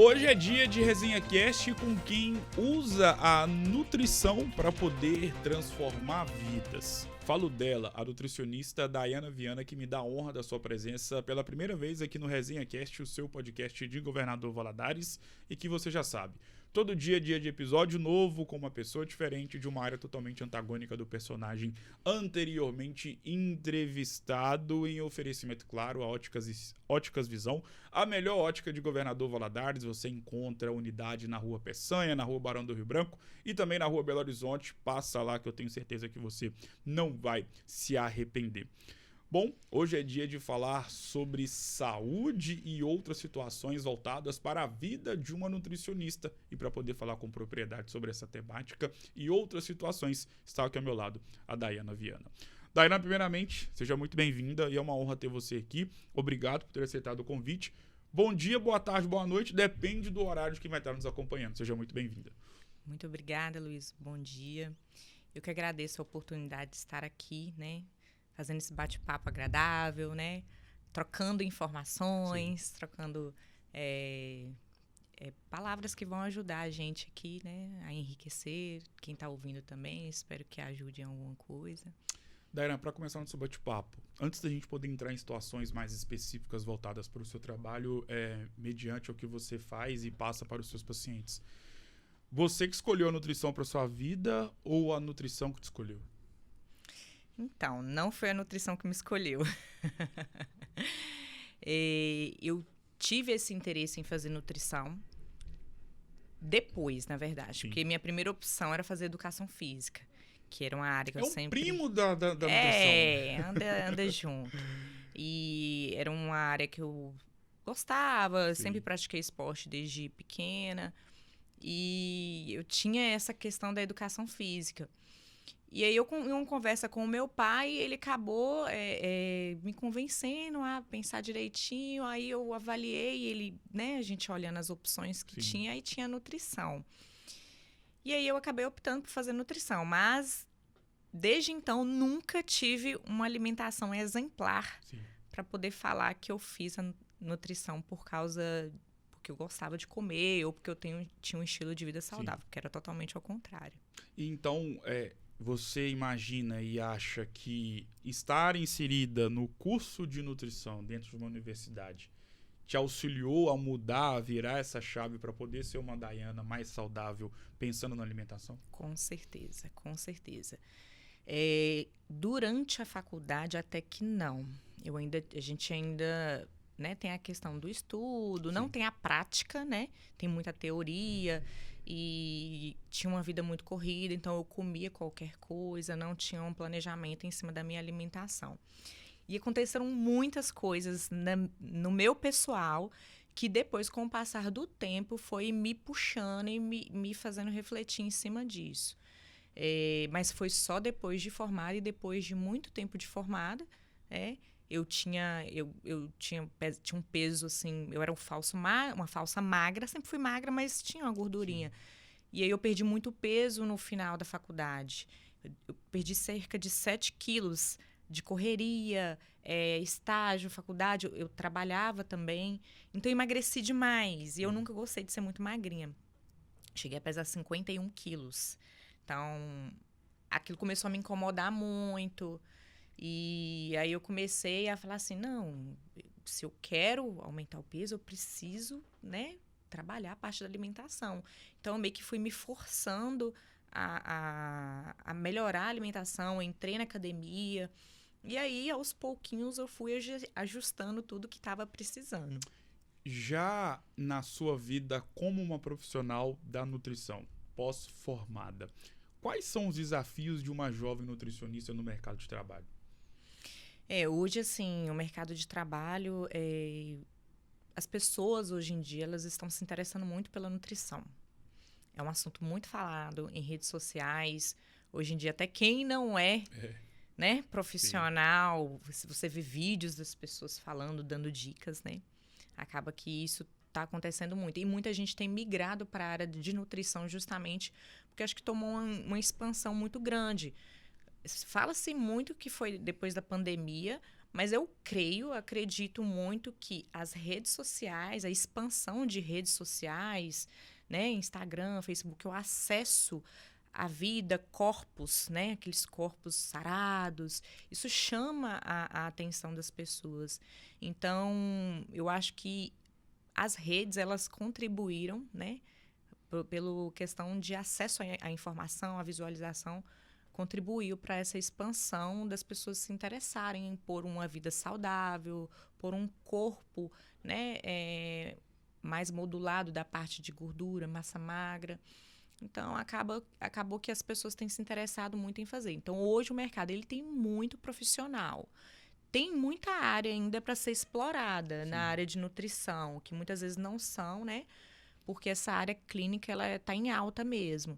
Hoje é dia de Resenha Cast com quem usa a nutrição para poder transformar vidas. Falo dela, a nutricionista Dayana Viana, que me dá a honra da sua presença pela primeira vez aqui no Resenha Cast, o seu podcast de Governador Valadares, e que você já sabe. Todo dia é dia de episódio novo, com uma pessoa diferente de uma área totalmente antagônica do personagem anteriormente entrevistado, em oferecimento, claro, a Óticas Visão, a melhor ótica de Governador Valadares. Você encontra a unidade na Rua Peçanha, na Rua Barão do Rio Branco e também na Rua Belo Horizonte. Passa lá que eu tenho certeza que você não vai se arrepender. Bom, hoje é dia de falar sobre saúde e outras situações voltadas para a vida de uma nutricionista. E para poder falar com propriedade sobre essa temática e outras situações, está aqui ao meu lado a Dayana Viana. Dayana, primeiramente, seja muito bem-vinda e é uma honra ter você aqui. Obrigado por ter aceitado o convite. Bom dia, boa tarde, boa noite, depende do horário de quem vai estar nos acompanhando. Seja muito bem-vinda. Muito obrigada, Luiz. Bom dia. Eu que agradeço a oportunidade de estar aqui, né? Fazendo esse bate-papo agradável, né? Trocando informações, sim, trocando palavras que vão ajudar a gente aqui, né? A enriquecer. Quem está ouvindo também, espero que ajude em alguma coisa. Dayana, para começar nosso bate-papo, antes da gente poder entrar em situações mais específicas voltadas para o seu trabalho, mediante o que você faz e passa para os seus pacientes, você que escolheu a nutrição para sua vida ou a nutrição que te escolheu? Então, não foi a nutrição que me escolheu. Eu tive esse interesse em fazer nutrição depois, na verdade. Sim. Porque minha primeira opção era fazer educação física, que era uma área que eu sempre... É o primo da nutrição. Anda junto. E era uma área que eu gostava, sim, sempre pratiquei esporte desde pequena. E eu tinha essa questão da educação física. E aí, em uma conversa com o meu pai, ele acabou me convencendo a pensar direitinho. Aí eu avaliei ele, né? A gente olhando as opções que, sim, tinha, aí tinha nutrição. E aí eu acabei optando por fazer nutrição. Mas, desde então, nunca tive uma alimentação exemplar para poder falar que eu fiz a nutrição porque eu gostava de comer ou porque eu tinha um estilo de vida saudável, sim, que era totalmente ao contrário. Então, você imagina e acha que estar inserida no curso de nutrição dentro de uma universidade te auxiliou a mudar, a virar essa chave para poder ser uma Dayana mais saudável, pensando na alimentação? Com certeza, com certeza. Durante a faculdade, até que não. A gente ainda... né, tem a questão do estudo, sim, não tem a prática, né? Tem muita teoria e tinha uma vida muito corrida, então eu comia qualquer coisa, não tinha um planejamento em cima da minha alimentação. E aconteceram muitas coisas no meu pessoal que depois, com o passar do tempo, foi me puxando e me fazendo refletir em cima disso. Mas foi só depois de formada e depois de muito tempo de formada, eu tinha um peso, assim, eu era uma falsa magra, sempre fui magra, mas tinha uma gordurinha. Sim. E aí eu perdi muito peso no final da faculdade. Eu perdi cerca de 7 quilos de correria, estágio, faculdade, eu trabalhava também. Então eu emagreci demais e eu nunca gostei de ser muito magrinha. Cheguei a pesar 51 quilos. Então, aquilo começou a me incomodar muito. E aí eu comecei a falar assim, não, se eu quero aumentar o peso, eu preciso, né, trabalhar a parte da alimentação. Então, eu meio que fui me forçando a melhorar a alimentação, eu entrei na academia. E aí, aos pouquinhos, eu fui ajustando tudo que estava precisando. Já na sua vida como uma profissional da nutrição, pós-formada, quais são os desafios de uma jovem nutricionista no mercado de trabalho? Hoje, assim, o mercado de trabalho, as pessoas hoje em dia, elas estão se interessando muito pela nutrição. É um assunto muito falado em redes sociais. Hoje em dia, até quem não né, profissional, se você vê vídeos das pessoas falando, dando dicas, né? Acaba que isso está acontecendo muito. E muita gente tem migrado para a área de nutrição justamente porque acho que tomou uma expansão muito grande. Fala-se muito que foi depois da pandemia, Mas eu acredito muito que as redes sociais, a expansão de redes sociais, né, Instagram, Facebook, o acesso à vida, corpos, né, aqueles corpos sarados, isso chama a atenção das pessoas. Então, eu acho que as redes, elas contribuíram, né, pela questão de acesso à informação, à visualização, contribuiu para essa expansão das pessoas se interessarem em pôr uma vida saudável, por um corpo, né, mais modulado da parte de gordura, massa magra. Então, acabou que as pessoas têm se interessado muito em fazer. Então, hoje o mercado ele tem muito profissional. Tem muita área ainda para ser explorada na área de nutrição, que muitas vezes não são, né? Porque essa área clínica ela está em alta mesmo.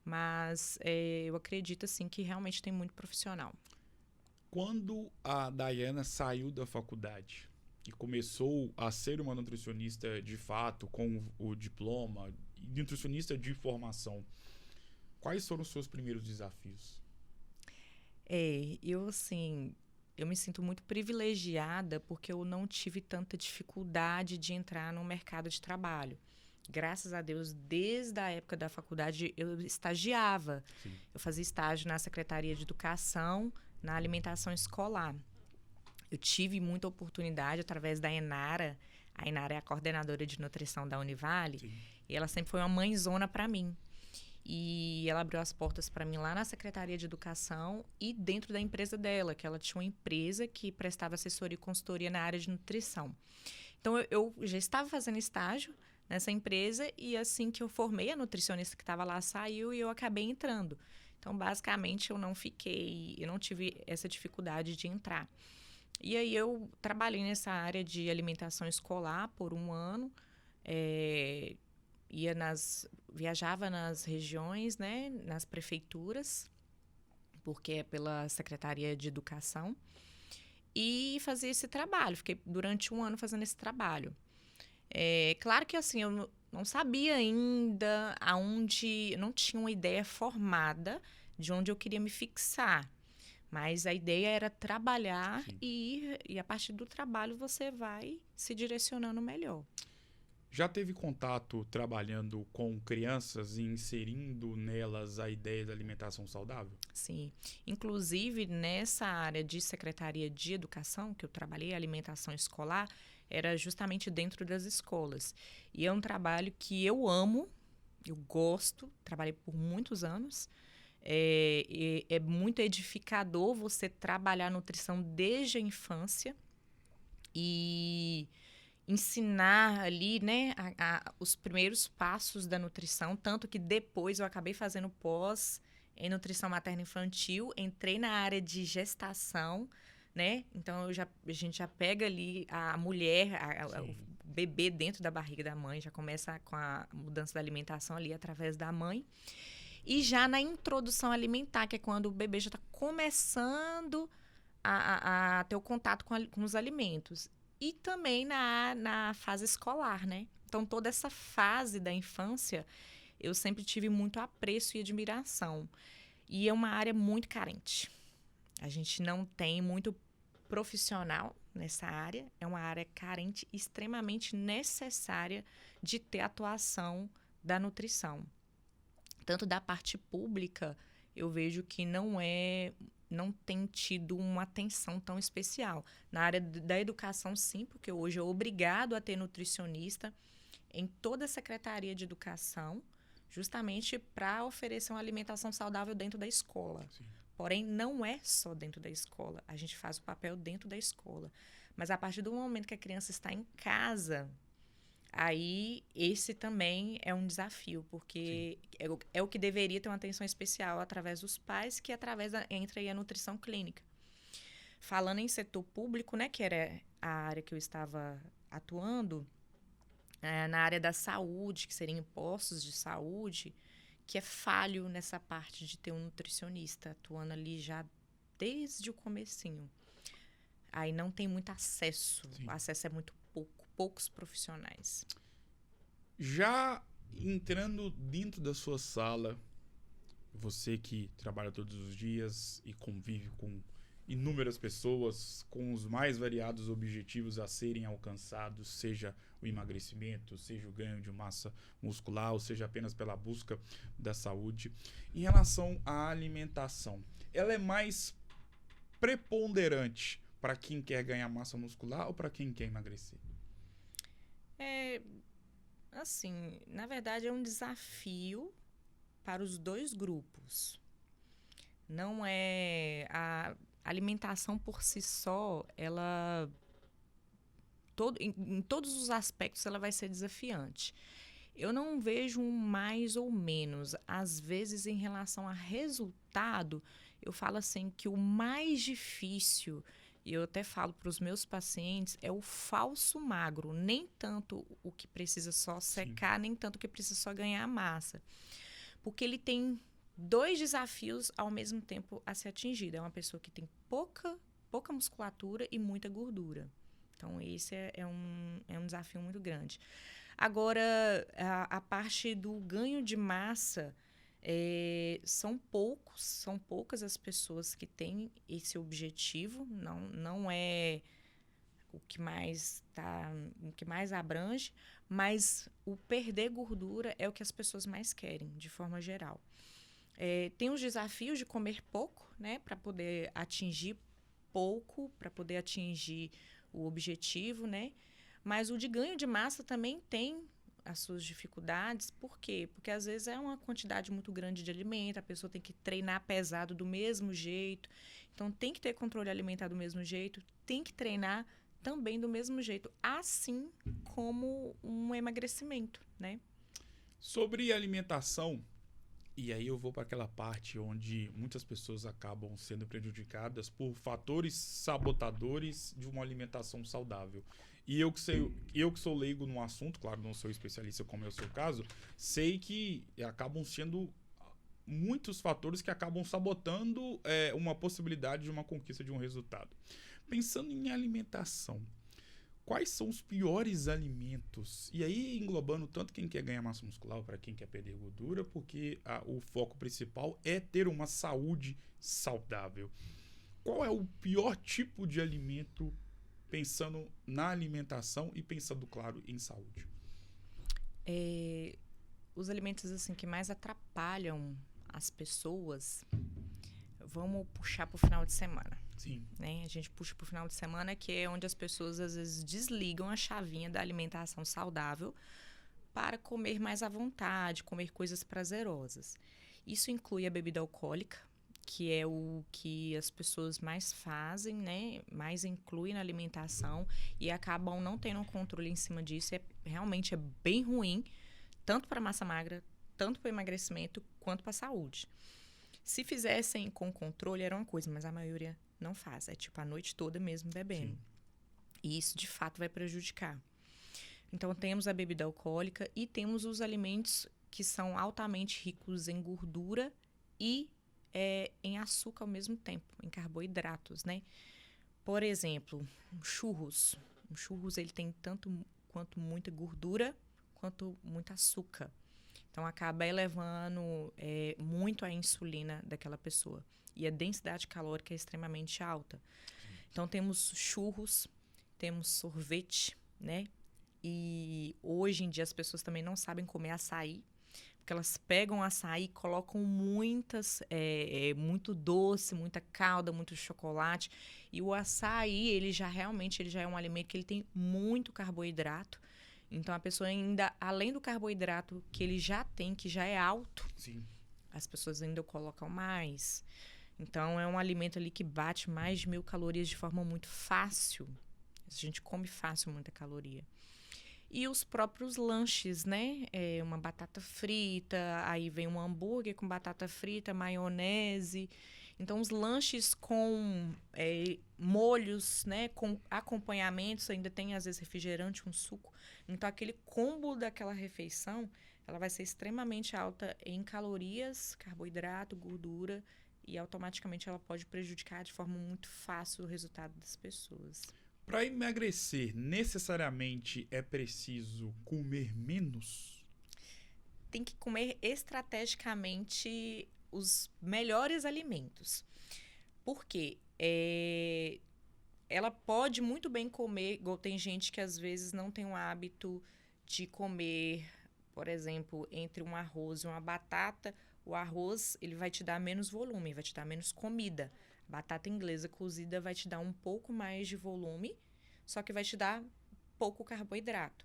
Mas eu acredito assim que realmente tem muito profissional. Quando a Dayana saiu da faculdade e começou a ser uma nutricionista de fato, com o diploma, nutricionista de formação, quais foram os seus primeiros desafios? Eu me sinto muito privilegiada porque eu não tive tanta dificuldade de entrar no mercado de trabalho. Graças a Deus, desde a época da faculdade, eu estagiava. Sim. Eu fazia estágio na Secretaria de Educação, na alimentação escolar. Eu tive muita oportunidade através da Enara. A Enara é a coordenadora de nutrição da Univale. Sim. E ela sempre foi uma mãezona para mim. E ela abriu as portas para mim lá na Secretaria de Educação e dentro da empresa dela, que ela tinha uma empresa que prestava assessoria e consultoria na área de nutrição. Então, eu já estava fazendo estágio nessa empresa e assim que eu formei, a nutricionista que estava lá saiu e eu acabei entrando. Então, basicamente, eu não tive essa dificuldade de entrar. E aí, eu trabalhei nessa área de alimentação escolar por 1 ano, viajava nas regiões, né, nas prefeituras, porque é pela Secretaria de Educação, e fazia esse trabalho. Fiquei durante 1 ano fazendo esse trabalho. Claro que assim, eu não sabia ainda aonde, não tinha uma ideia formada de onde eu queria me fixar. Mas a ideia era trabalhar e a partir do trabalho você vai se direcionando melhor. Já teve contato trabalhando com crianças e inserindo nelas a ideia da alimentação saudável? Sim. Inclusive, nessa área de Secretaria de Educação, que eu trabalhei, alimentação escolar, era justamente dentro das escolas. E é um trabalho que eu amo, eu gosto, trabalhei por muitos anos. É muito edificador você trabalhar nutrição desde a infância e ensinar ali, né, os primeiros passos da nutrição, tanto que depois eu acabei fazendo pós em nutrição materno-infantil, entrei na área de gestação, né, então a gente já pega ali a mulher, o bebê dentro da barriga da mãe, já começa com a mudança da alimentação ali através da mãe, e já na introdução alimentar, que é quando o bebê já está começando a ter o contato com os alimentos. E também na fase escolar, né? Então, toda essa fase da infância, eu sempre tive muito apreço e admiração. E é uma área muito carente. A gente não tem muito profissional nessa área. É uma área carente, extremamente necessária de ter atuação da nutrição. Tanto da parte pública, eu vejo que não tem tido uma atenção tão especial. Na área da educação, sim, porque hoje é obrigado a ter nutricionista em toda a Secretaria de Educação, justamente para oferecer uma alimentação saudável dentro da escola. Sim. Porém, não é só dentro da escola. A gente faz o papel dentro da escola. Mas a partir do momento que a criança está em casa, aí esse também é um desafio, porque é o que deveria ter uma atenção especial através dos pais, que entra aí a nutrição clínica. Falando em setor público, né, que era a área que eu estava atuando, na área da saúde, que seriam postos de saúde, que é falho nessa parte de ter um nutricionista atuando ali já desde o comecinho. Aí não tem muito acesso, o acesso é muito poucos profissionais. Já entrando dentro da sua sala, você que trabalha todos os dias e convive com inúmeras pessoas com os mais variados objetivos a serem alcançados, seja o emagrecimento, seja o ganho de massa muscular, ou seja apenas pela busca da saúde. Em relação à alimentação, ela é mais preponderante para quem quer ganhar massa muscular ou para quem quer emagrecer? Assim, na verdade é um desafio para os dois grupos. Não é a alimentação por si só, ela em todos os aspectos ela vai ser desafiante. Eu não vejo um mais ou menos. Às vezes, em relação a resultado, eu falo assim que o mais difícil, e eu até falo para os meus pacientes, é o falso magro. Nem tanto o que precisa só secar, nem tanto o que precisa só ganhar massa. Porque ele tem dois desafios ao mesmo tempo a ser atingido. É uma pessoa que tem pouca musculatura e muita gordura. Então, esse é um desafio muito grande. Agora, a parte do ganho de massa, são poucas as pessoas que têm esse objetivo. Não é o que mais abrange, mas o perder gordura é o que as pessoas mais querem, de forma geral. Tem os desafios de comer pouco, né, para poder atingir pouco, para poder atingir o objetivo, né? Mas o de ganho de massa também tem as suas dificuldades. Por quê? Porque às vezes é uma quantidade muito grande de alimento, a pessoa tem que treinar pesado do mesmo jeito, então tem que ter controle alimentar do mesmo jeito, tem que treinar também do mesmo jeito, assim como um emagrecimento, né? Sobre alimentação, e aí eu vou para aquela parte onde muitas pessoas acabam sendo prejudicadas por fatores sabotadores de uma alimentação saudável. E eu que sou leigo no assunto, claro, não sou especialista como é o seu caso, sei que acabam sendo muitos fatores que acabam sabotando uma possibilidade de uma conquista de um resultado. Pensando em alimentação, quais são os piores alimentos? E aí englobando tanto quem quer ganhar massa muscular para quem quer perder gordura, porque o foco principal é ter uma saúde saudável. Qual é o pior tipo de alimento pensando na alimentação e pensando, claro, em saúde? Os alimentos assim que mais atrapalham as pessoas, vamos puxar para o final de semana. Sim. Né? A gente puxa para o final de semana, que é onde as pessoas às vezes desligam a chavinha da alimentação saudável para comer mais à vontade, comer coisas prazerosas. Isso inclui a bebida alcoólica, que é o que as pessoas mais fazem, né? Mais incluem na alimentação e acabam não tendo um controle em cima disso. Realmente é bem ruim, tanto para a massa magra, tanto para o emagrecimento, quanto para a saúde. Se fizessem com controle era uma coisa, mas a maioria não faz. É tipo a noite toda mesmo bebendo. Sim. E isso, de fato, vai prejudicar. Então, temos a bebida alcoólica e temos os alimentos que são altamente ricos em gordura e em açúcar ao mesmo tempo, em carboidratos, né? Por exemplo, churros. O churros, ele tem tanto quanto muita gordura, quanto muito açúcar. Então, acaba elevando muito a insulina daquela pessoa. E a densidade calórica é extremamente alta. Então, temos churros, temos sorvete, né? E hoje em dia as pessoas também não sabem comer açaí, porque elas pegam açaí e colocam muito doce, muita calda, muito chocolate. E o açaí, ele já é um alimento que ele tem muito carboidrato. Então, a pessoa ainda, além do carboidrato que ele já tem, que já é alto, sim, as pessoas ainda colocam mais. Então, é um alimento ali que bate mais de 1.000 calorias de forma muito fácil. A gente come fácil muita caloria. E os próprios lanches, né? Uma batata frita, aí vem um hambúrguer com batata frita, maionese. Então, os lanches com molhos, né? Com acompanhamentos, ainda tem, às vezes, refrigerante, um suco. Então, aquele combo daquela refeição, ela vai ser extremamente alta em calorias, carboidrato, gordura, e automaticamente ela pode prejudicar de forma muito fácil o resultado das pessoas. Para emagrecer, necessariamente é preciso comer menos? Tem que comer estrategicamente os melhores alimentos. Por quê? Ela pode muito bem comer, igual tem gente que às vezes não tem o hábito de comer, por exemplo, entre um arroz e uma batata, o arroz ele vai te dar menos volume, vai te dar menos comida. A batata inglesa cozida vai te dar um pouco mais de volume, só que vai te dar pouco carboidrato.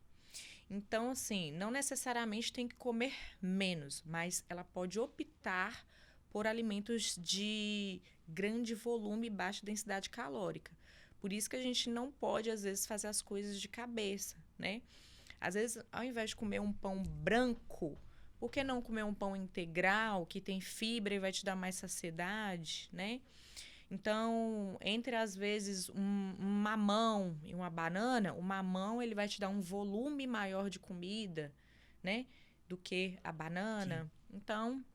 Então, assim, não necessariamente tem que comer menos, mas ela pode optar por alimentos de grande volume e baixa densidade calórica. Por isso que a gente não pode, às vezes, fazer as coisas de cabeça, né? Às vezes, ao invés de comer um pão branco, por que não comer um pão integral, que tem fibra e vai te dar mais saciedade, né? Então, entre, às vezes, um mamão e uma banana, o mamão ele vai te dar um volume maior de comida, né? Do que a banana. Sim. Então,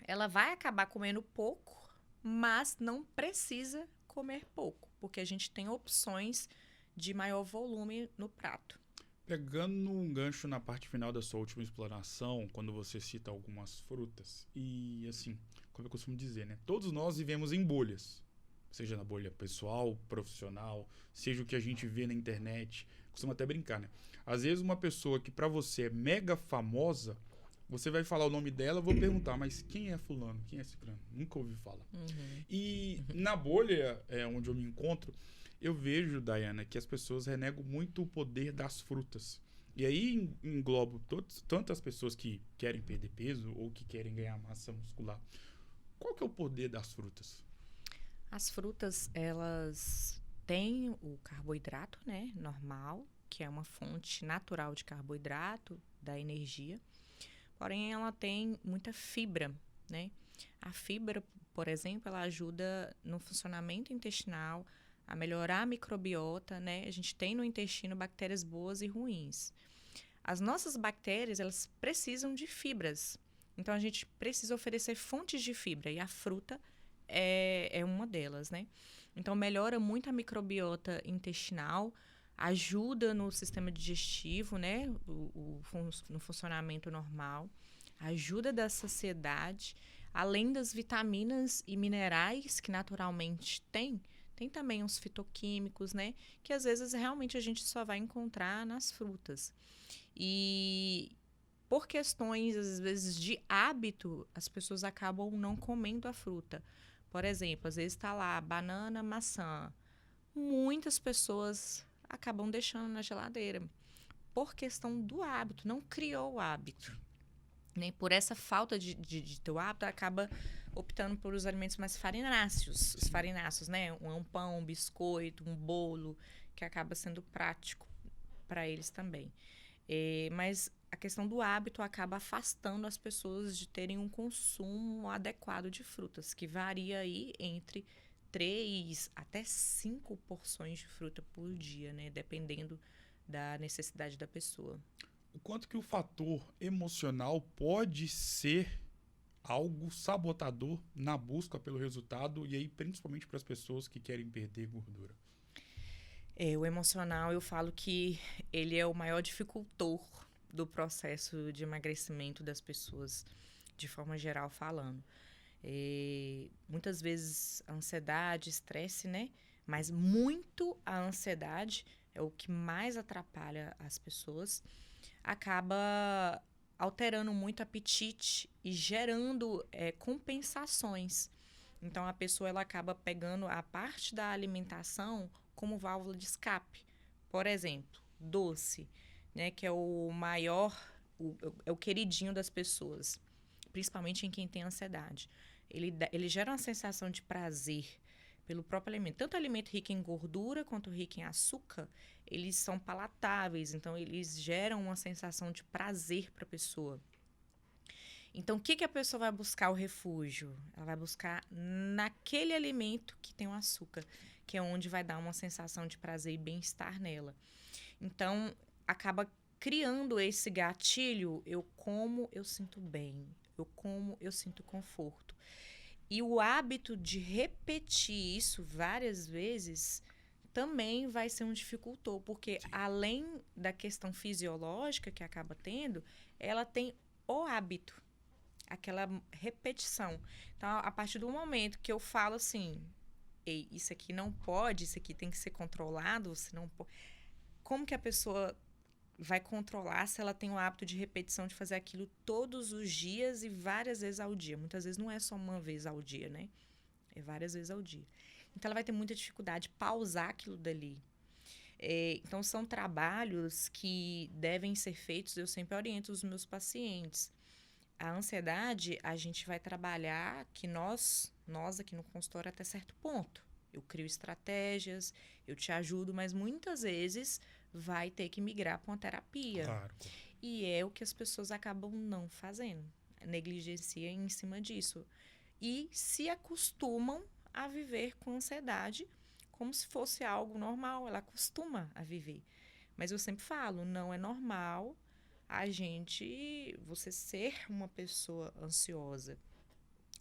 ela vai acabar comendo pouco, mas não precisa comer pouco, porque a gente tem opções de maior volume no prato. Pegando um gancho na parte final da sua última explanação, quando você cita algumas frutas, e assim, como eu costumo dizer, né? Todos nós vivemos em bolhas, seja na bolha pessoal, profissional, seja o que a gente vê na internet, costumo até brincar, né? Às vezes uma pessoa que pra você é mega famosa, você vai falar o nome dela, eu vou perguntar, mas quem é fulano? Quem é ciclano? Nunca ouvi falar. Uhum. E na bolha onde eu me encontro, eu vejo, Dayana, que as pessoas renegam muito o poder das frutas. E aí englobo tantas pessoas que querem perder peso ou que querem ganhar massa muscular. Qual que é o poder das frutas? As frutas, elas têm o carboidrato, né, normal, que é uma fonte natural de carboidrato, da energia. Porém, ela tem muita fibra, né? A fibra, por exemplo, ela ajuda no funcionamento intestinal, a melhorar a microbiota, né? A gente tem no intestino bactérias boas e ruins. As nossas bactérias, elas precisam de fibras. Então, a gente precisa oferecer fontes de fibra e a fruta é uma delas, né? Então, melhora muito a microbiota intestinal, ajuda no sistema digestivo, né? No funcionamento normal, ajuda da saciedade, além das vitaminas e minerais que naturalmente tem também uns fitoquímicos, né? Que às vezes realmente a gente só vai encontrar nas frutas. E por questões, às vezes, de hábito, as pessoas acabam não comendo a fruta. Por exemplo, às vezes está lá banana, maçã. Muitas pessoas acabam deixando na geladeira por questão do hábito, não criou o hábito. Nem por essa falta de ter o hábito, acaba optando por os alimentos mais farináceos. Os farináceos, né? Um pão, um biscoito, um bolo, que acaba sendo prático para eles também. Mas a questão do hábito acaba afastando as pessoas de terem um consumo adequado de frutas, que varia aí entre 3 até 5 porções de fruta por dia, né? Dependendo da necessidade da pessoa. O quanto que o fator emocional pode ser algo sabotador na busca pelo resultado e aí principalmente para as pessoas que querem perder gordura? O emocional, eu falo que ele é o maior dificultor do processo de emagrecimento das pessoas, de forma geral falando. Muitas vezes a ansiedade, estresse, né? Mas muito a ansiedade é o que mais atrapalha as pessoas. Acaba alterando muito o apetite e gerando compensações. Então, a pessoa ela acaba pegando a parte da alimentação como válvula de escape. Por exemplo, doce, né, que é o maior, é o queridinho das pessoas, principalmente em quem tem ansiedade. Ele gera uma sensação de prazer pelo próprio alimento. Tanto alimento rico em gordura quanto rico em açúcar, eles são palatáveis, então eles geram uma sensação de prazer para a pessoa. Então, o que a pessoa vai buscar o refúgio? Ela vai buscar naquele alimento que tem o açúcar, que é onde vai dar uma sensação de prazer e bem-estar nela. Então, acaba criando esse gatilho, eu como, eu sinto bem, eu como, eu sinto conforto. E o hábito de repetir isso várias vezes também vai ser um dificultor, porque Sim. Além da questão fisiológica que acaba tendo, ela tem o hábito, aquela repetição. Então, a partir do momento que eu falo assim, ei, isso aqui não pode, isso aqui tem que ser controlado, você não pode. Como que a pessoa vai controlar se ela tem o hábito de repetição de fazer aquilo todos os dias e várias vezes ao dia? Muitas vezes não é só uma vez ao dia, né? É várias vezes ao dia. Então, ela vai ter muita dificuldade de pausar aquilo dali. Então, são trabalhos que devem ser feitos, eu sempre oriento os meus pacientes. A ansiedade, a gente vai trabalhar que nós aqui no consultório até certo ponto. Eu crio estratégias, eu te ajudo, mas muitas vezes vai ter que migrar para uma terapia. Claro. E é o que as pessoas acabam não fazendo. Negligencia em cima disso. E se acostumam a viver com ansiedade como se fosse algo normal. Ela acostuma a viver. Mas eu sempre falo, não é normal você ser uma pessoa ansiosa.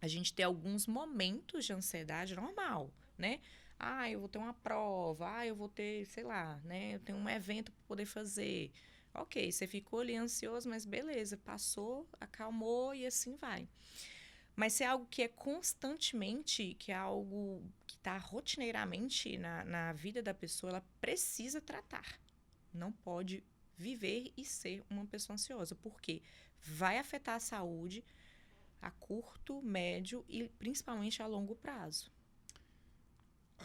A gente tem alguns momentos de ansiedade normal, né? Eu vou ter uma prova, eu vou ter, sei lá, né? Eu tenho um evento para poder fazer. Ok, você ficou ali ansioso, mas beleza, passou, acalmou e assim vai. Mas se é algo que é constantemente, que é algo que está rotineiramente na vida da pessoa, ela precisa tratar. Não pode viver e ser uma pessoa ansiosa, porque vai afetar a saúde a curto, médio e principalmente a longo prazo.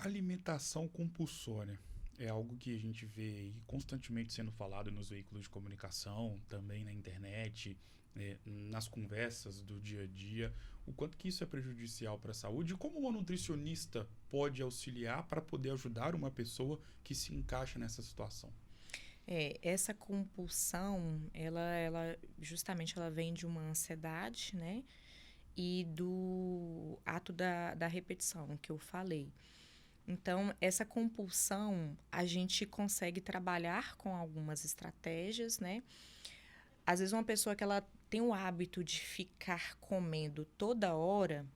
Alimentação compulsória é algo que a gente vê constantemente sendo falado nos veículos de comunicação, também na internet, nas conversas do dia a dia. O quanto que isso é prejudicial para a saúde e como uma nutricionista pode auxiliar para poder ajudar uma pessoa que se encaixa nessa situação? Essa compulsão, ela justamente ela vem de uma ansiedade, né? E do ato da repetição, que eu falei. Então, essa compulsão, a gente consegue trabalhar com algumas estratégias, né? Às vezes, uma pessoa que ela tem o hábito de ficar comendo toda hora,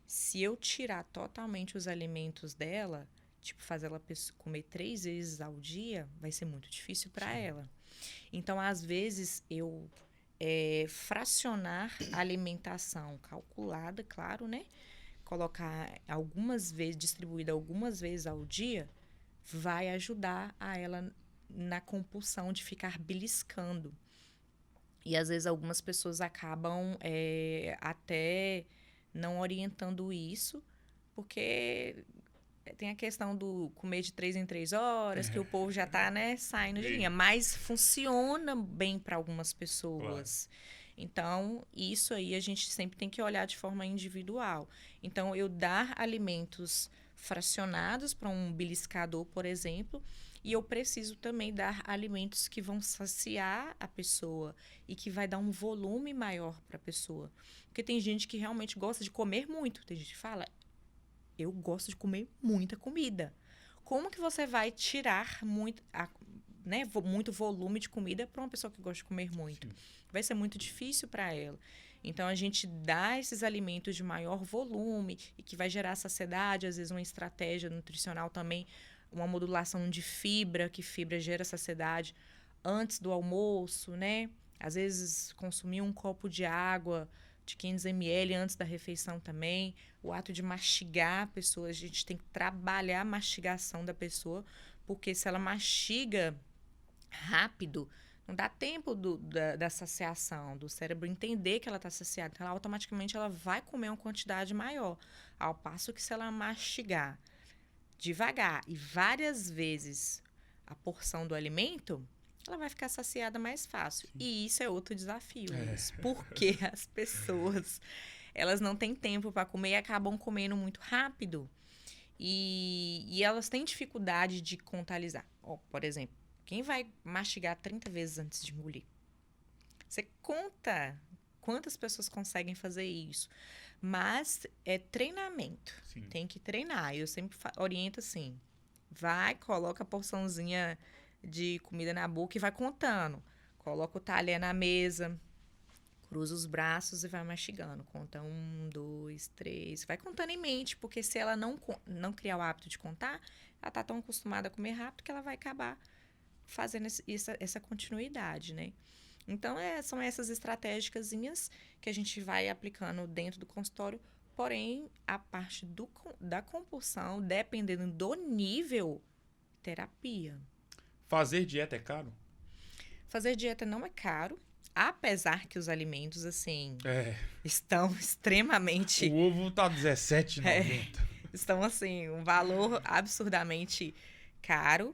se eu tirar totalmente os alimentos dela, tipo, fazer ela comer 3 vezes ao dia, vai ser muito difícil para ela. Então, às vezes, eu fracionar a alimentação calculada, claro, né? Colocar algumas vezes, distribuída algumas vezes ao dia, vai ajudar a ela na compulsão de ficar beliscando. E às vezes algumas pessoas acabam até não orientando isso, porque tem a questão do comer de 3 em 3 horas, que o povo já está, né, saindo de linha. Mas funciona bem para algumas pessoas. Claro. Então, isso aí a gente sempre tem que olhar de forma individual. Então, eu dar alimentos fracionados para um beliscador, por exemplo, e eu preciso também dar alimentos que vão saciar a pessoa e que vai dar um volume maior para a pessoa. Porque tem gente que realmente gosta de comer muito. Tem gente que fala, eu gosto de comer muita comida. Como que você vai tirar muito volume de comida para uma pessoa que gosta de comer muito? Sim. Vai ser muito difícil para ela. Então, a gente dá esses alimentos de maior volume e que vai gerar saciedade, às vezes uma estratégia nutricional também, uma modulação de fibra, que fibra gera saciedade antes do almoço, né? Às vezes, consumir um copo de água de 500 ml antes da refeição também. O ato de mastigar a pessoa, a gente tem que trabalhar a mastigação da pessoa, porque se ela mastiga rápido, não dá tempo da saciação, do cérebro entender que ela está saciada. Então, automaticamente, ela vai comer uma quantidade maior. Ao passo que se ela mastigar devagar e várias vezes a porção do alimento, ela vai ficar saciada mais fácil. Sim. E isso é outro desafio, porque as pessoas, elas não têm tempo para comer e acabam comendo muito rápido. E elas têm dificuldade de contabilizar. Por exemplo, quem vai mastigar 30 vezes antes de engolir? Você conta quantas pessoas conseguem fazer isso. Mas é treinamento. Sim. Tem que treinar. Eu sempre oriento assim. Coloca a porçãozinha de comida na boca e vai contando. Coloca o talher na mesa, cruza os braços e vai mastigando. Conta 1, 2, 3. Vai contando em mente, porque se ela não criar o hábito de contar, ela está tão acostumada a comer rápido que ela vai acabar fazendo essa continuidade, né? Então, são essas estratégicazinhas que a gente vai aplicando dentro do consultório Porém, a parte da compulsão, dependendo do nível, terapia. Fazer dieta é caro? Fazer dieta não é caro, apesar que os alimentos, assim, É. estão O extremamente... ovo tá R$17,90. Estão, assim, um valor absurdamente caro.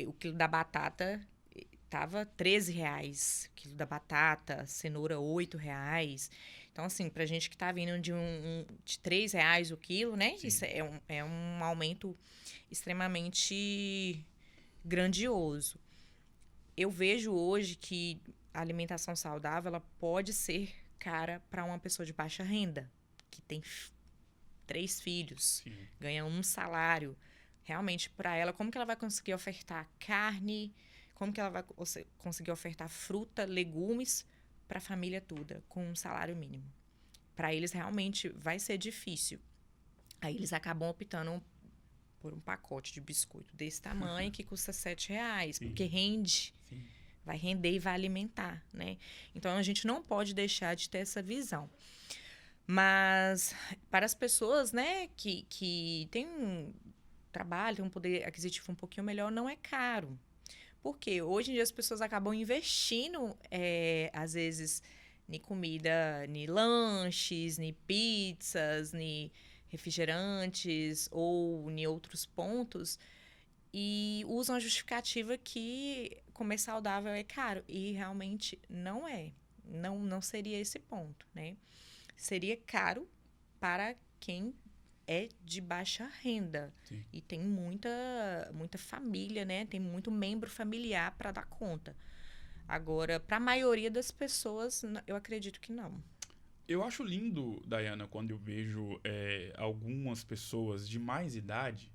O quilo da batata tava R$13. O quilo da batata, cenoura, R$8. Então, assim, pra gente que tá vindo de de R$3 o quilo, né? Sim. Isso é um aumento extremamente grandioso. Eu vejo hoje que a alimentação saudável ela pode ser cara para uma pessoa de baixa renda, que tem 3 filhos, Sim. ganha um salário. Realmente, para ela, como que ela vai conseguir ofertar carne? Como que ela vai conseguir ofertar fruta, legumes para a família toda, com um salário mínimo? Para eles, realmente, vai ser difícil. Aí, eles acabam optando por um pacote de biscoito desse tamanho que custa R$7, Sim. porque rende. Sim. Vai render e vai alimentar, né? Então, a gente não pode deixar de ter essa visão. Mas, para as pessoas, né, que têm um trabalho, têm um poder aquisitivo um pouquinho melhor, não é caro. Porque hoje em dia as pessoas acabam investindo, às vezes, em comida, em lanches, em pizzas, em refrigerantes ou em outros pontos e usam a justificativa que comer saudável é caro. E realmente não é. Não seria esse ponto, né? Seria caro para quem é de baixa renda. Sim. E tem muita família, né? Tem muito membro familiar para dar conta. Agora, para a maioria das pessoas, eu acredito que não. Eu acho lindo, Dayana, quando eu vejo algumas pessoas de mais idade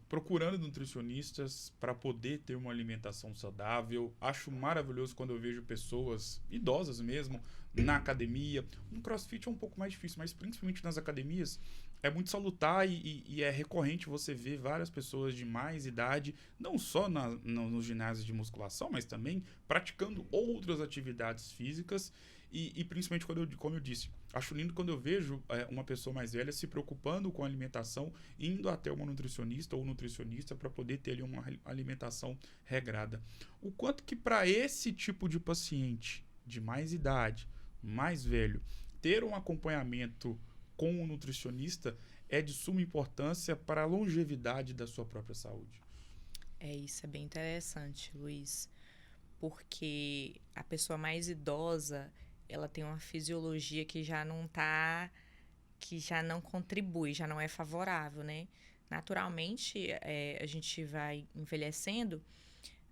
procurando nutricionistas para poder ter uma alimentação saudável. Acho maravilhoso quando eu vejo pessoas idosas mesmo na academia. No CrossFit é um pouco mais difícil, mas principalmente nas academias é muito salutar e é recorrente você ver várias pessoas de mais idade, não só nos ginásios de musculação, mas também praticando outras atividades físicas. E principalmente, como eu disse, acho lindo quando eu vejo uma pessoa mais velha se preocupando com a alimentação, indo até uma nutricionista ou nutricionista para poder ter ali uma alimentação regrada. O quanto que para esse tipo de paciente de mais idade, mais velho, ter um acompanhamento com um nutricionista é de suma importância para a longevidade da sua própria saúde. Isso é bem interessante, Luiz, porque a pessoa mais idosa ela tem uma fisiologia que já não contribui, já não é favorável, né? Naturalmente, a gente vai envelhecendo,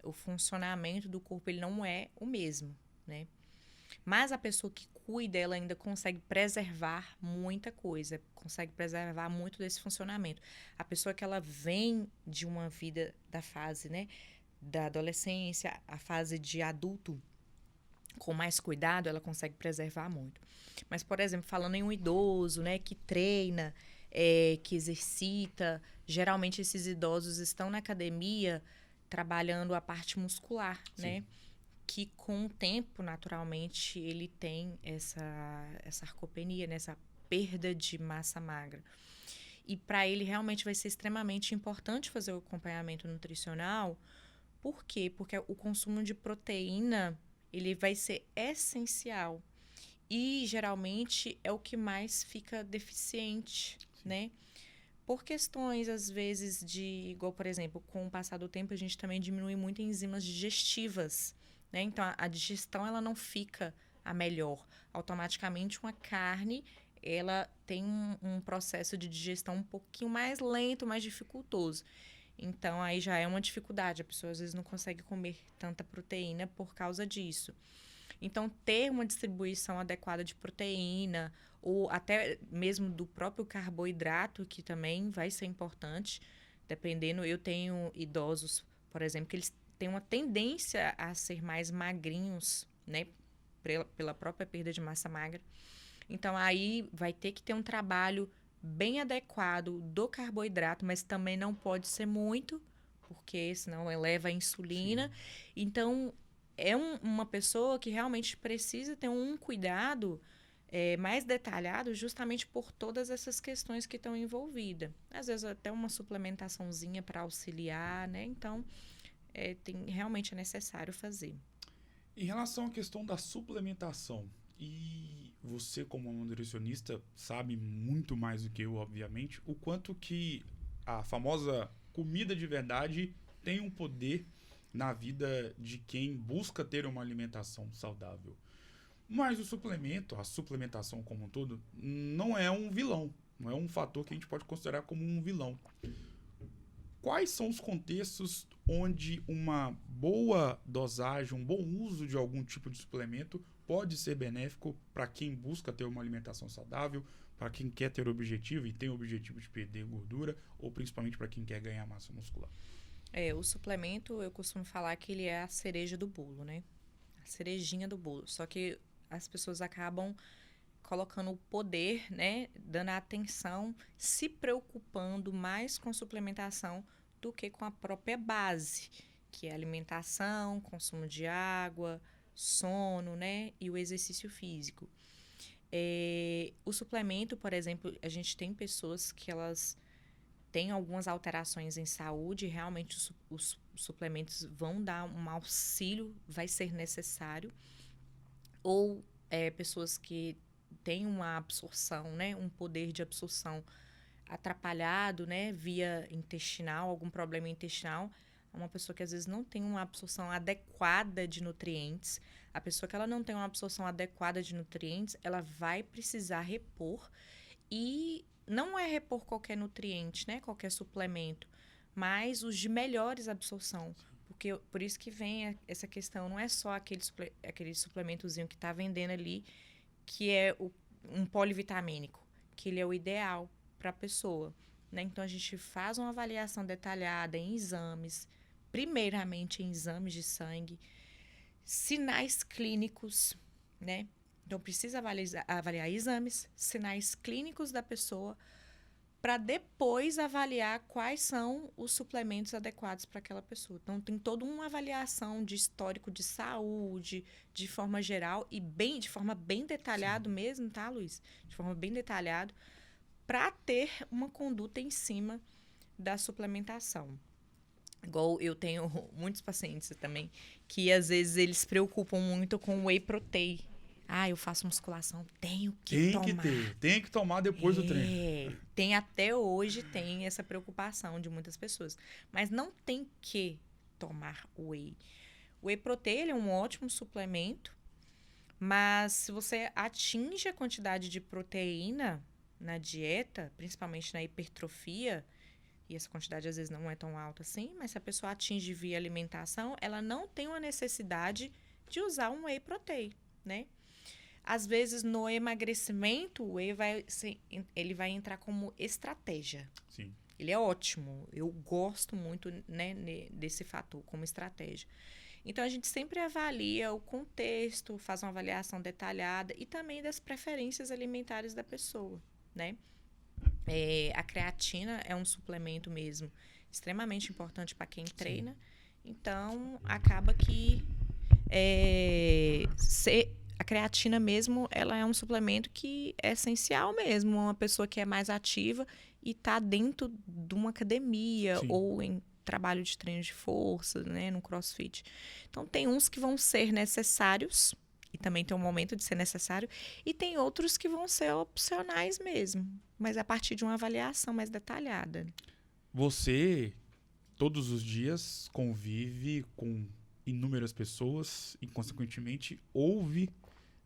o funcionamento do corpo ele não é o mesmo, né? Mas a pessoa que cuida, ela ainda consegue preservar muita coisa, consegue preservar muito desse funcionamento. A pessoa que ela vem de uma vida da fase, né, da adolescência, a fase de adulto, com mais cuidado, ela consegue preservar muito. Mas, por exemplo, falando em um idoso, né, que treina, que exercita, geralmente esses idosos estão na academia trabalhando a parte muscular, Sim. né? Que com o tempo, naturalmente, ele tem essa sarcopenia, né? Essa perda de massa magra. E para ele realmente vai ser extremamente importante fazer o acompanhamento nutricional. Por quê? Porque o consumo de proteína ele vai ser essencial. E, geralmente, é o que mais fica deficiente, né? Por questões, às vezes, igual, por exemplo, com o passar do tempo, a gente também diminui muito enzimas digestivas, né? Então, a digestão, ela não fica a melhor. Automaticamente, uma carne, ela tem um processo de digestão um pouquinho mais lento, mais dificultoso. Então, aí já é uma dificuldade. A pessoa, às vezes, não consegue comer tanta proteína por causa disso. Então, ter uma distribuição adequada de proteína, ou até mesmo do próprio carboidrato, que também vai ser importante, dependendo. Eu tenho idosos, por exemplo, que eles têm uma tendência a ser mais magrinhos, né? Pela própria perda de massa magra. Então, aí vai ter que ter um trabalho bem adequado do carboidrato, mas também não pode ser muito, porque senão eleva a insulina. Sim. Então, é uma pessoa que realmente precisa ter um cuidado mais detalhado justamente por todas essas questões que estão envolvidas. Às vezes até uma suplementaçãozinha para auxiliar, né? Então, realmente é necessário fazer. Em relação à questão da suplementação, e você como nutricionista sabe muito mais do que eu, obviamente, o quanto que a famosa comida de verdade tem um poder na vida de quem busca ter uma alimentação saudável. Mas o suplemento, a suplementação como um todo, não é um vilão. Não é um fator que a gente pode considerar como um vilão. Quais são os contextos onde uma boa dosagem, um bom uso de algum tipo de suplemento pode ser benéfico para quem busca ter uma alimentação saudável, para quem quer ter o objetivo e tem o objetivo de perder gordura, ou principalmente para quem quer ganhar massa muscular? O suplemento, eu costumo falar que ele é a cereja do bolo, né? A cerejinha do bolo. Só que as pessoas acabam colocando o poder, né? Dando a atenção, se preocupando mais com a suplementação do que com a própria base, que é alimentação, consumo de água, sono, né? E o exercício físico. O suplemento, por exemplo, a gente tem pessoas que elas têm algumas alterações em saúde, realmente os suplementos vão dar um auxílio, vai ser necessário. Ou pessoas que têm uma absorção, né, um poder de absorção atrapalhado, né, via intestinal, algum problema intestinal. Uma pessoa que às vezes não tem uma absorção adequada de nutrientes. A pessoa que ela não tem uma absorção adequada de nutrientes, ela vai precisar repor. E não é repor qualquer nutriente, né, qualquer suplemento, mas os de melhores absorção. Porque, por isso que vem essa questão, não é só aquele suplementozinho que está vendendo ali, que é um polivitamínico, que ele é o ideal para a pessoa, né? Então, a gente faz uma avaliação detalhada em exames, primeiramente em exames de sangue, sinais clínicos, né? Então, precisa avaliar exames, sinais clínicos da pessoa, para depois avaliar quais são os suplementos adequados para aquela pessoa. Então, tem toda uma avaliação de histórico de saúde, de forma geral, e de forma bem detalhada mesmo, tá, Luiz? De forma bem detalhada, para ter uma conduta em cima da suplementação. Igual eu tenho muitos pacientes também, que às vezes eles se preocupam muito com o whey protein. Eu faço musculação, tenho que tomar. Tem que tomar depois do treino. Até hoje tem essa preocupação de muitas pessoas. Mas não tem que tomar whey. O whey protein é um ótimo suplemento, mas se você atinge a quantidade de proteína na dieta, principalmente na hipertrofia, e essa quantidade às vezes não é tão alta assim, mas se a pessoa atinge via alimentação, ela não tem uma necessidade de usar um whey protein, né? Às vezes, no emagrecimento, o whey ele vai entrar como estratégia. Sim. Ele é ótimo. Eu gosto muito, né, desse fator como estratégia. Então, a gente sempre avalia o contexto, faz uma avaliação detalhada e também das preferências alimentares da pessoa, né? A creatina é um suplemento mesmo extremamente importante para quem treina. Então, acaba que a creatina mesmo, ela é um suplemento que é essencial mesmo. Uma pessoa que é mais ativa e está dentro de uma academia ou em trabalho de treino de força, né, no CrossFit. Então, tem uns que vão ser necessários e também tem um momento de ser necessário, e tem outros que vão ser opcionais mesmo, mas a partir de uma avaliação mais detalhada. Você, todos os dias, convive com inúmeras pessoas e, consequentemente, ouve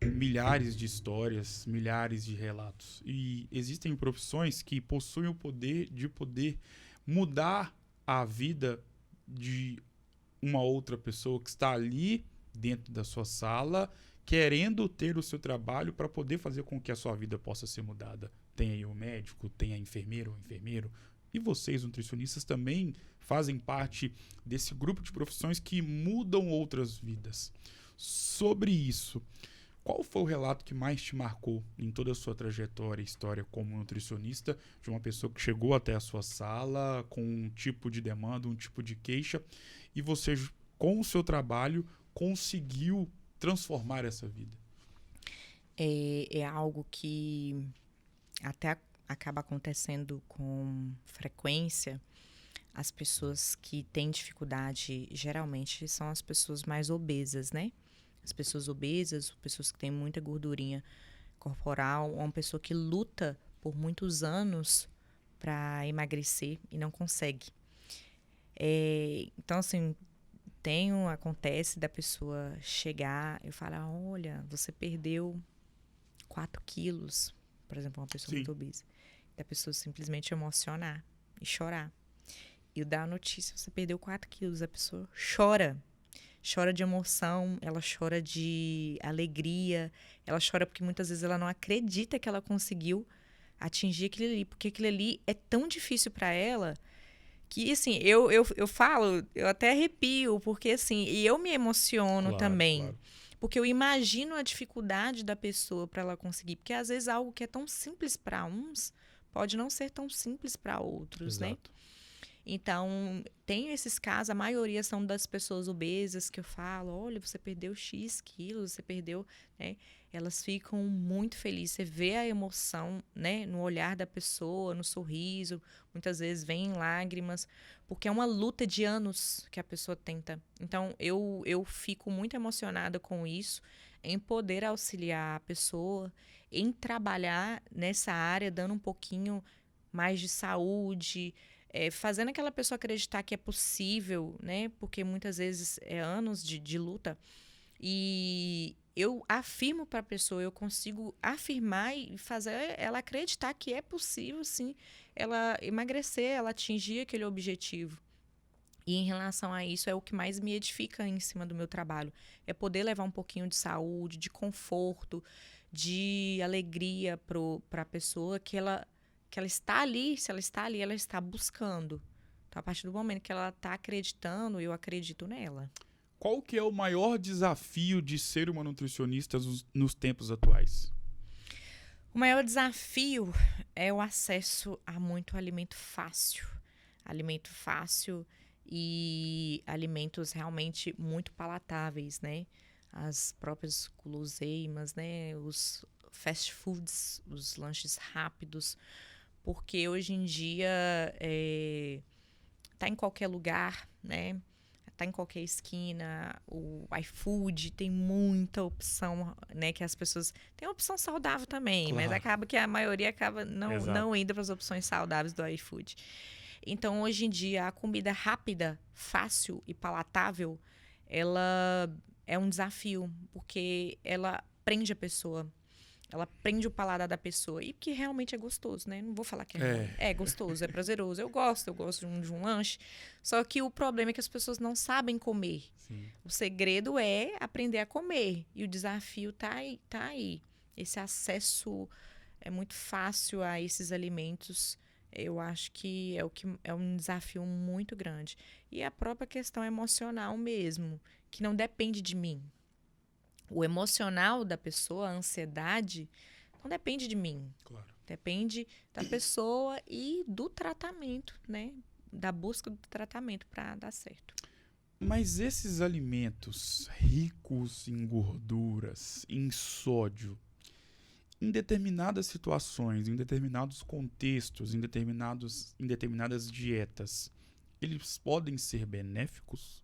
milhares de histórias, milhares de relatos. E existem profissões que possuem o poder de poder mudar a vida de uma outra pessoa que está ali dentro da sua sala, querendo ter o seu trabalho para poder fazer com que a sua vida possa ser mudada. Tem aí o médico, tem a enfermeira ou enfermeiro. E vocês, nutricionistas, também fazem parte desse grupo de profissões que mudam outras vidas. Sobre isso, qual foi o relato que mais te marcou em toda a sua trajetória e história como nutricionista, de uma pessoa que chegou até a sua sala com um tipo de demanda, um tipo de queixa, e você, com o seu trabalho, conseguiu transformar essa vida? é algo que até acaba acontecendo com frequência. As pessoas que têm dificuldade, geralmente, são as pessoas mais obesas, né? As pessoas obesas, pessoas que têm muita gordurinha corporal, uma pessoa que luta por muitos anos para emagrecer e não consegue. Então, assim, acontece da pessoa chegar e falar, olha, você perdeu 4 quilos, por exemplo, uma pessoa muito obesa. Da pessoa simplesmente emocionar e chorar. E dar a notícia, você perdeu 4 quilos, a pessoa chora. Chora de emoção, ela chora de alegria, ela chora porque muitas vezes ela não acredita que ela conseguiu atingir aquilo ali, porque aquilo ali é tão difícil para ela que, assim, eu falo, eu até arrepio, porque, assim, e eu me emociono também. Claro. Porque eu imagino a dificuldade da pessoa para ela conseguir, porque às vezes algo que é tão simples para uns pode não ser tão simples para outros, Exato. Né? Então, tem esses casos, a maioria são das pessoas obesas que eu falo, olha, você perdeu X quilos, você perdeu, né? Elas ficam muito felizes, você vê a emoção, né? No olhar da pessoa, no sorriso, muitas vezes vem lágrimas, porque é uma luta de anos que a pessoa tenta. Então, eu fico muito emocionada com isso, em poder auxiliar a pessoa, em trabalhar nessa área, dando um pouquinho mais de saúde, fazendo aquela pessoa acreditar que é possível, né? Porque muitas vezes é anos de luta. E eu afirmo para a pessoa, eu consigo afirmar e fazer ela acreditar que é possível, sim, ela emagrecer, ela atingir aquele objetivo. E em relação a isso, é o que mais me edifica em cima do meu trabalho. É poder levar um pouquinho de saúde, de conforto, de alegria para a pessoa que ela está ali, se ela está ali, ela está buscando. Então, a partir do momento que ela está acreditando, eu acredito nela. Qual que é o maior desafio de ser uma nutricionista nos tempos atuais? O maior desafio é o acesso a muito alimento fácil. Alimento fácil e alimentos realmente muito palatáveis, né? As próprias guloseimas, né? Os fast foods, os lanches rápidos. Porque hoje em dia tá em qualquer lugar, né? Tá em qualquer esquina. O iFood tem muita opção, né? Que as pessoas... Tem opção saudável também, claro. Mas acaba que a maioria acaba não indo para as opções saudáveis do iFood. Então, hoje em dia, a comida rápida, fácil e palatável, ela é um desafio, porque ela prende a pessoa. Ela prende o paladar da pessoa. E que realmente é gostoso, né? Não vou falar que é ruim. É gostoso, é prazeroso. Eu gosto de um lanche. Só que o problema é que as pessoas não sabem comer. Sim. O segredo é aprender a comer. E o desafio tá aí. Esse acesso é muito fácil a esses alimentos. Eu acho que é um desafio muito grande. E a própria questão emocional mesmo, que não depende de mim. O emocional da pessoa, a ansiedade, não depende de mim. Claro. Depende da pessoa e do tratamento, né? Da busca do tratamento para dar certo. Mas esses alimentos ricos em gorduras, em sódio, em determinadas situações, em determinados contextos, em determinadas dietas, eles podem ser benéficos?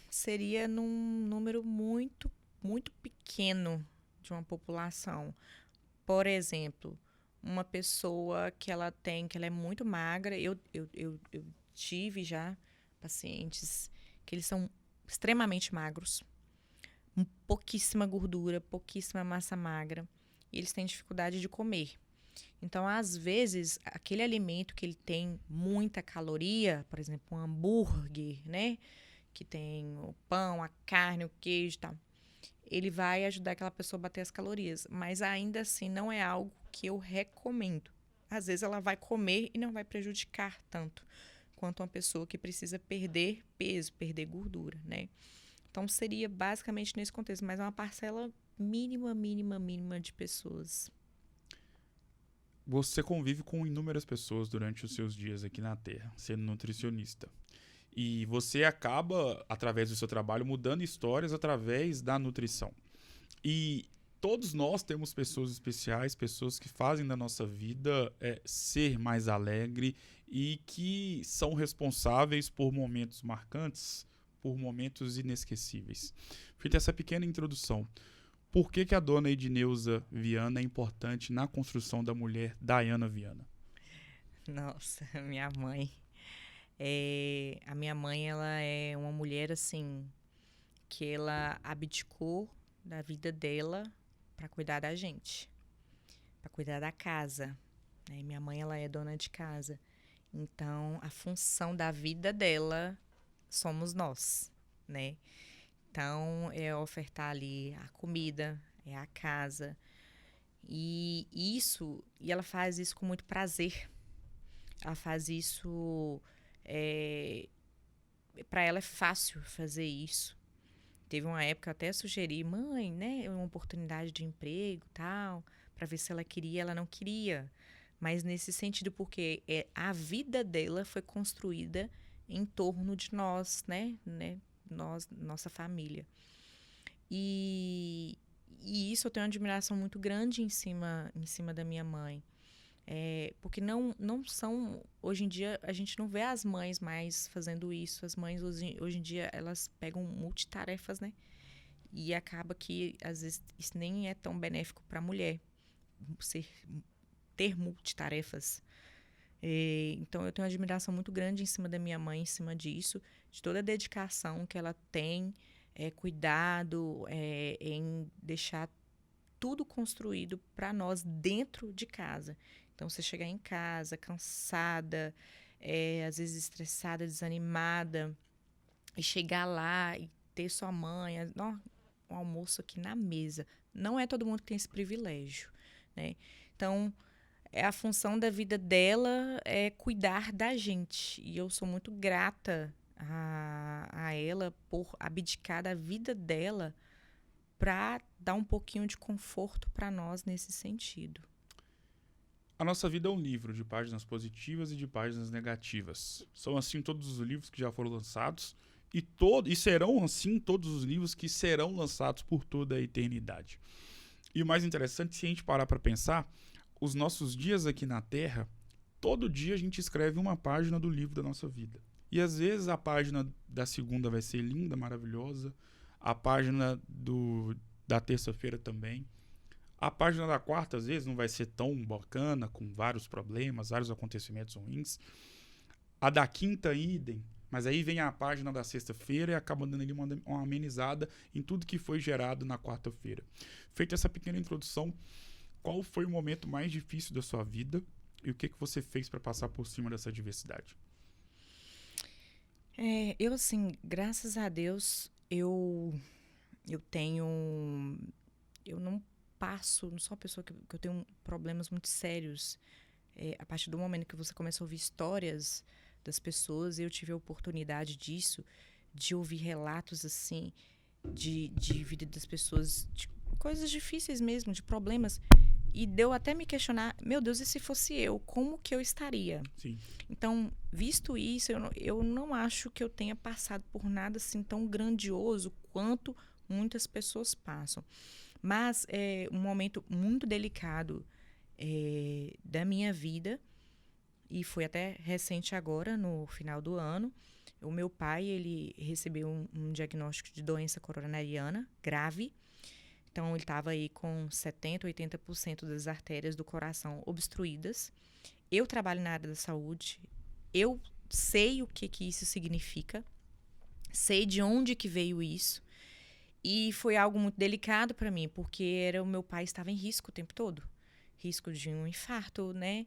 Seria num número muito, muito pequeno de uma população. Por exemplo, uma pessoa que ela é muito magra, eu tive já pacientes que eles são extremamente magros, pouquíssima gordura, pouquíssima massa magra, e eles têm dificuldade de comer. Então, às vezes, aquele alimento que ele tem muita caloria, por exemplo, um hambúrguer, né? Que tem o pão, a carne, o queijo e tal, ele vai ajudar aquela pessoa a bater as calorias. Mas ainda assim não é algo que eu recomendo. Às vezes ela vai comer e não vai prejudicar tanto quanto uma pessoa que precisa perder peso, perder gordura, né? Então seria basicamente nesse contexto, mas é uma parcela mínima de pessoas. Você convive com inúmeras pessoas durante os seus dias aqui na Terra, sendo nutricionista. E você acaba, através do seu trabalho, mudando histórias através da nutrição. E todos nós temos pessoas especiais, pessoas que fazem da nossa vida ser mais alegre e que são responsáveis por momentos marcantes, por momentos inesquecíveis. Feita essa pequena introdução, por que a dona Edneuza Viana é importante na construção da mulher Diana Viana? Nossa, minha mãe. A minha mãe, ela é uma mulher, assim, que ela abdicou da vida dela para cuidar da gente, para cuidar da casa, né? Minha mãe, ela é dona de casa. Então, a função da vida dela somos nós, né? Então, é ofertar ali a comida, é a casa. E ela faz isso com muito prazer. Ela faz isso, para ela é fácil fazer isso. Teve uma época que eu até sugeri, mãe, né, uma oportunidade de emprego, tal, para ver se ela queria, ela não queria. Mas nesse sentido, porque a vida dela foi construída em torno de nós, né, nós, nossa família. E isso eu tenho uma admiração muito grande em cima da minha mãe. Porque não são... Hoje em dia, a gente não vê as mães mais fazendo isso. As mães, hoje em dia, elas pegam multitarefas, né? E acaba que, às vezes, isso nem é tão benéfico para a mulher, ter multitarefas. Então, eu tenho uma admiração muito grande em cima da minha mãe, em cima disso, de toda a dedicação que ela tem, cuidado, em deixar tudo construído para nós dentro de casa. Então, você chegar em casa cansada, às vezes estressada, desanimada, e chegar lá e ter sua mãe, um almoço aqui na mesa. Não é todo mundo que tem esse privilégio, né? Então, a função da vida dela é cuidar da gente. E eu sou muito grata a ela por abdicar da vida dela para dar um pouquinho de conforto para nós nesse sentido. A nossa vida é um livro de páginas positivas e de páginas negativas. São assim todos os livros que já foram lançados e serão assim todos os livros que serão lançados por toda a eternidade. E o mais interessante, se a gente parar para pensar, os nossos dias aqui na Terra, todo dia a gente escreve uma página do livro da nossa vida. E às vezes a página da segunda vai ser linda, maravilhosa, a página da terça-feira também. A página da quarta, às vezes, não vai ser tão bacana, com vários problemas, vários acontecimentos ruins. A da quinta, idem. Mas aí vem a página da sexta-feira e acaba dando ali uma amenizada em tudo que foi gerado na quarta-feira. Feita essa pequena introdução, qual foi o momento mais difícil da sua vida e o que você fez para passar por cima dessa adversidade? Eu, assim, graças a Deus, eu não sou uma pessoa que eu tenho problemas muito sérios. A partir do momento que você começa a ouvir histórias das pessoas, eu tive a oportunidade disso, de ouvir relatos, assim, de vida das pessoas, de coisas difíceis mesmo, de problemas. E deu até me questionar, meu Deus, e se fosse eu, como que eu estaria? Sim. Então, visto isso, eu não acho que eu tenha passado por nada assim tão grandioso quanto muitas pessoas passam. Mas é um momento muito delicado da minha vida, e foi até recente agora, no final do ano. O meu pai, ele recebeu um diagnóstico de doença coronariana grave. Então, ele estava aí com 70%, 80% das artérias do coração obstruídas. Eu trabalho na área da saúde, eu sei o que isso significa, sei de onde que veio isso. E foi algo muito delicado para mim, porque o meu pai estava em risco o tempo todo. Risco de um infarto, né?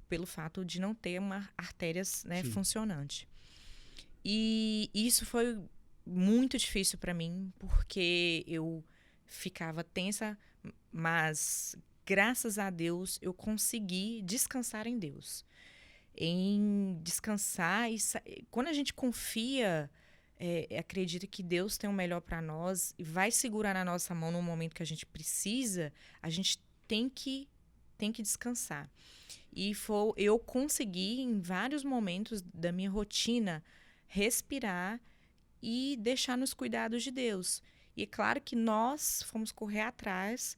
Pelo fato de não ter uma artérias, né, funcionante. E isso foi muito difícil para mim, porque eu ficava tensa, mas graças a Deus eu consegui descansar em Deus. Em descansar, quando a gente confia, acredita que Deus tem o melhor para nós e vai segurar na nossa mão no momento que a gente precisa, a gente tem que descansar. E eu consegui, em vários momentos da minha rotina, respirar e deixar nos cuidados de Deus. E é claro que nós fomos correr atrás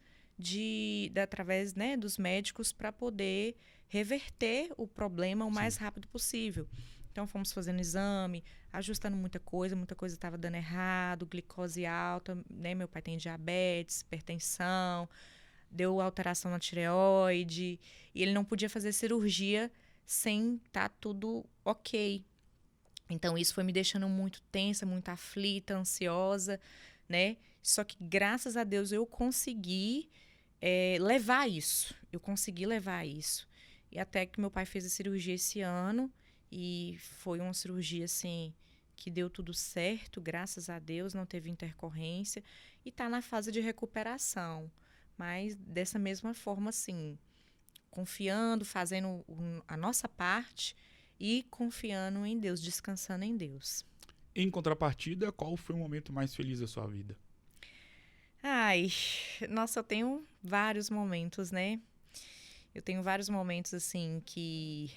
através, né, dos médicos para poder reverter o problema o mais rápido possível. Então, fomos fazendo exame, ajustando muita coisa estava dando errado, glicose alta, né? Meu pai tem diabetes, hipertensão, deu alteração na tireoide, e ele não podia fazer cirurgia sem estar tudo ok. Então, isso foi me deixando muito tensa, muito aflita, ansiosa, né? Só que, graças a Deus, eu consegui levar isso. Eu consegui levar isso. E até que meu pai fez a cirurgia esse ano, e foi uma cirurgia, assim, que deu tudo certo, graças a Deus, não teve intercorrência, e está na fase de recuperação. Mas, dessa mesma forma, assim, confiando, fazendo a nossa parte e confiando em Deus, descansando em Deus. Em contrapartida, qual foi o momento mais feliz da sua vida? Ai, nossa, eu tenho vários momentos, né? Eu tenho vários momentos, assim, que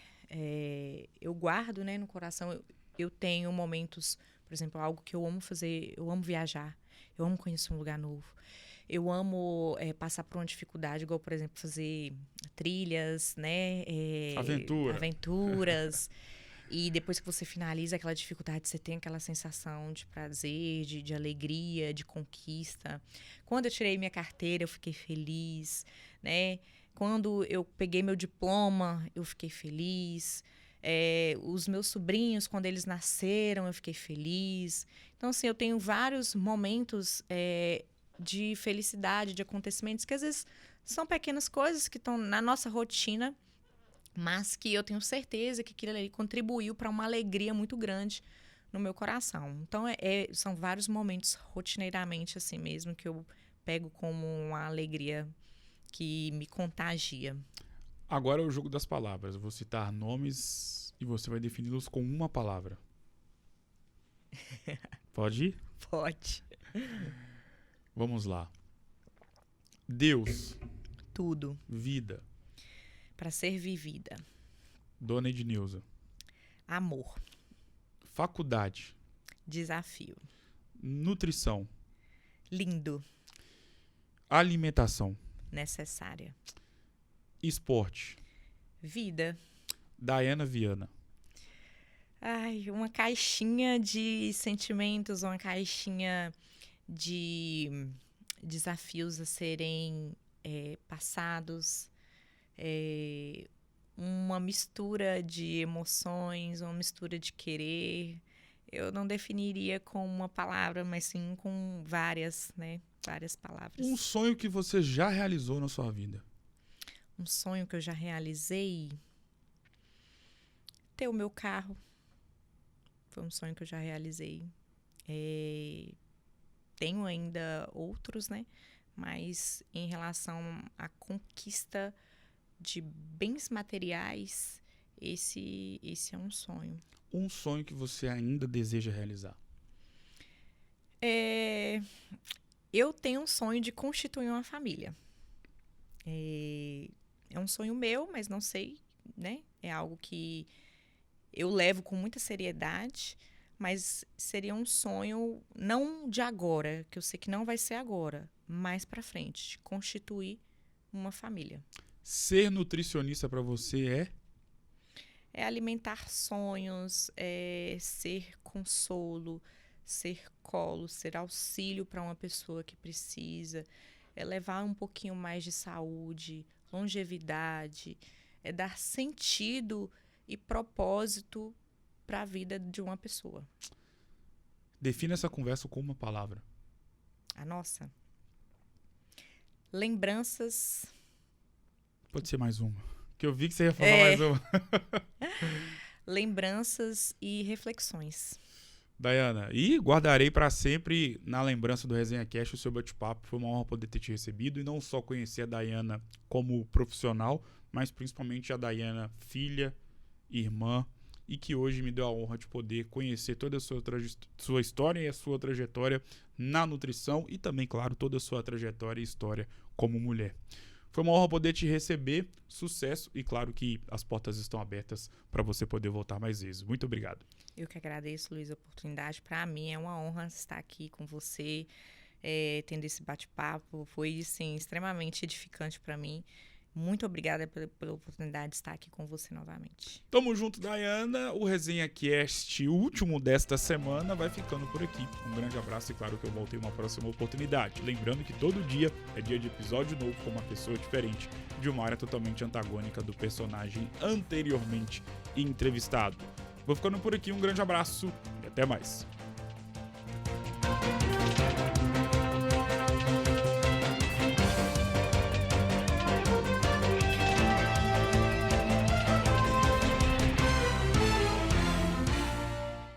eu guardo, né, no coração. Eu tenho momentos, por exemplo, algo que eu amo fazer, eu amo viajar, eu amo conhecer um lugar novo. Eu amo passar por uma dificuldade, igual, por exemplo, fazer trilhas, né? Aventuras. E depois que você finaliza aquela dificuldade, você tem aquela sensação de prazer, de alegria, de conquista. Quando eu tirei minha carteira, eu fiquei feliz, né? Quando eu peguei meu diploma, eu fiquei feliz. Os meus sobrinhos, quando eles nasceram, eu fiquei feliz. Então, assim, eu tenho vários momentos de felicidade, de acontecimentos, que às vezes são pequenas coisas que estão na nossa rotina, mas que eu tenho certeza que aquilo ali contribuiu para uma alegria muito grande no meu coração. Então, são vários momentos rotineiramente assim mesmo que eu pego como uma alegria que me contagia. Agora é o jogo das palavras. Eu vou citar nomes e você vai defini-los com uma palavra. Pode ir? Pode. Vamos lá. Deus. Tudo. Vida. Para ser vivida. Dona Edneuza. Amor. Faculdade. Desafio. Nutrição. Lindo. Alimentação. Necessária. Esporte. Vida. Daiana Viana. Ai, uma caixinha de sentimentos, uma caixinha de desafios a serem passados, uma mistura de emoções, uma mistura de querer. Eu não definiria com uma palavra, mas sim com várias, né? Várias palavras. Um sonho que você já realizou na sua vida. Um sonho que eu já realizei? Ter o meu carro. Foi um sonho que eu já realizei. Tenho ainda outros, né? Mas em relação à conquista de bens materiais, esse é um sonho. Um sonho que você ainda deseja realizar. Eu tenho um sonho de constituir uma família. É um sonho meu, mas não sei, né? É algo que eu levo com muita seriedade, mas seria um sonho não de agora, que eu sei que não vai ser agora, mais pra frente, de constituir uma família. Ser nutricionista para você é alimentar sonhos, ser consolo, ser colo, ser auxílio para uma pessoa que precisa, é levar um pouquinho mais de saúde, longevidade, é dar sentido e propósito para a vida de uma pessoa. Defina essa conversa com uma palavra. A nossa? Lembranças. Pode ser mais uma. Que eu vi que você ia falar mais uma. Lembranças e reflexões. Daiana, e guardarei para sempre na lembrança do Resenha Cast o seu bate-papo. Foi uma honra poder ter te recebido e não só conhecer a Daiana como profissional, mas principalmente a Daiana, filha, irmã, e que hoje me deu a honra de poder conhecer toda a sua história e a sua trajetória na nutrição e também, claro, toda a sua trajetória e história como mulher. Foi uma honra poder te receber, sucesso e claro que as portas estão abertas para você poder voltar mais vezes. Muito obrigado. Eu que agradeço, Luiz, a oportunidade. Para mim é uma honra estar aqui com você, tendo esse bate-papo. Foi, assim, extremamente edificante para mim. Muito obrigada pela oportunidade de estar aqui com você novamente. Tamo junto, Dayana. O Resenha Cast, o último desta semana, vai ficando por aqui. Um grande abraço e claro que eu volto em uma próxima oportunidade. Lembrando que todo dia é dia de episódio novo com uma pessoa diferente, de uma área totalmente antagônica do personagem anteriormente entrevistado. Vou ficando por aqui, um grande abraço e até mais.